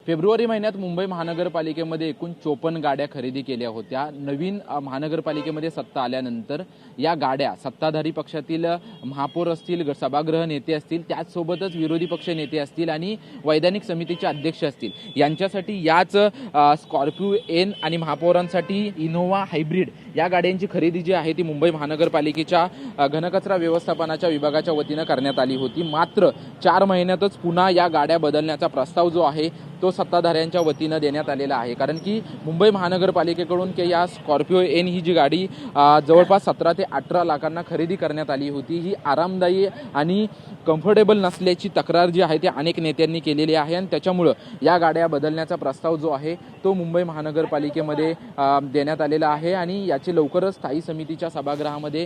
February महिन्यात मुंबई महानगरपालिकेमध्ये एकूण 54 गाड्या खरेदी केल्या होत्या। नवीन महानगरपालिकेमध्ये सत्ता आल्यानंतर या गाड्या सत्ताधारी पक्षातील महापौर असतील, सभागृह नेते असतील, त्याचसोबतच विरोधी पक्ष नेते असतील आणि वैधानिक समितीचे अध्यक्ष असतील, यांच्यासाठी याच स्कॉर्पिओ एन आणि महापौरांसाठी इनोव्हा हायब्रिड या गाड्यांची खरेदी जी आहे ती मुंबई महानगरपालिकेच्या घनकचरा व्यवस्थापनाच्या विभागाच्या वतीनं करण्यात आली होती। मात्र 4 महिन्यातच पुन्हा या गाड्या बदलण्याचा प्रस्ताव जो आहे तो सत्ताधाऱ्यांच्या वतीनं देण्यात आलेला आहे। कारण की मुंबई महानगरपालिकेकडून या स्कॉर्पिओ एन ही जी गाडी जवळपास 17 ते 18 लाखांना खरेदी करण्यात आली होती, ही आरामदायी आणि कम्फर्टेबल नसल्याची तक्रार जी आहे ती अनेक नेत्यांनी केलेली आहे आणि त्याच्यामुळं या गाड्या बदलण्याचा प्रस्ताव जो आहे तो मुंबई महानगरपालिकेमध्ये देण्यात आलेला आहे आणि याची लवकरच स्थायी समितीच्या सभागृहामध्ये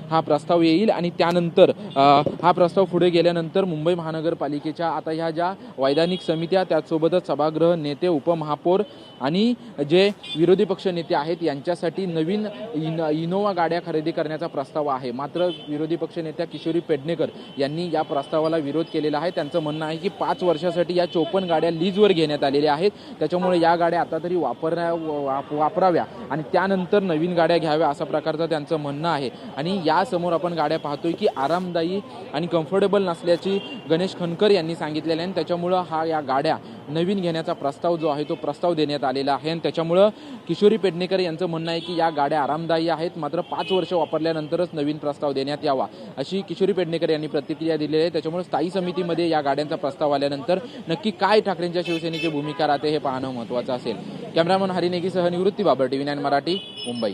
हा प्रस्ताव येईल आणि त्यानंतर हा प्रस्ताव पुढे गेल्यानंतर मुंबई महानगरपालिकेच्या आता ह्या ज्या वैधानिक समित्या, त्याचसोबतच सभागृह नेते, उपमहापौर आणि जे विरोधी पक्ष नेते आहेत यांच्यासाठी नवीन इनोव्हा गाड्या खरेदी करण्याचा प्रस्ताव आहे। मात्र विरोधी पक्ष नेत्या किशोरी पेडणेकर यांनी या प्रस्तावाला विरोध केलेला आहे। त्यांचं म्हणणं आहे की 5 वर्षासाठी या 54 गाड्या लीजवर घेण्यात आलेल्या आहेत, त्याच्यामुळे या गाड्या आता तरी वापराव्या आणि त्यानंतर नवीन गाड्या घ्याव्या असा प्रकारचं त्यांचं म्हणणं आहे। आणि यासमोर आपण गाड्या पाहतोय की आरामदायी आणि कम्फर्टेबल नसल्याची गणेश खनकर यांनी सांगितलेलं आहे आणि त्याच्यामुळं या गाड्या नवीन घेण्याचा प्रस्ताव जो आहे तो प्रस्ताव देण्यात आलेला आहे आणि त्याच्यामुळं किशोरी पेडणेकर यांचं म्हणणं आहे की या गाड्या आरामदायी आहेत, मात्र 5 वर्ष वापरल्यानंतरच नवीन प्रस्ताव देण्यात यावा अशी किशोरी पेडणेकर यांनी प्रतिक्रिया दिलेली आहे। त्याच्यामुळे स्थायी समितीमध्ये या गाड्यांचा प्रस्ताव आल्यानंतर नक्की काय ठाकरेंच्या शिवसेनेची भूमिका राहते हे पाहणं महत्त्वाचं असेल। कॅमेरामन हरी नेगीसह निवृत्ती बाबर, TV9 मराठी, मुंबई।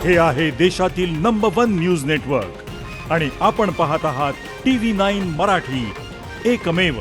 हे आहे देशातील नंबर 1 न्यूज नेटवर्क आणि आपण पाहत आहात TV9 मराठी, एकमेव।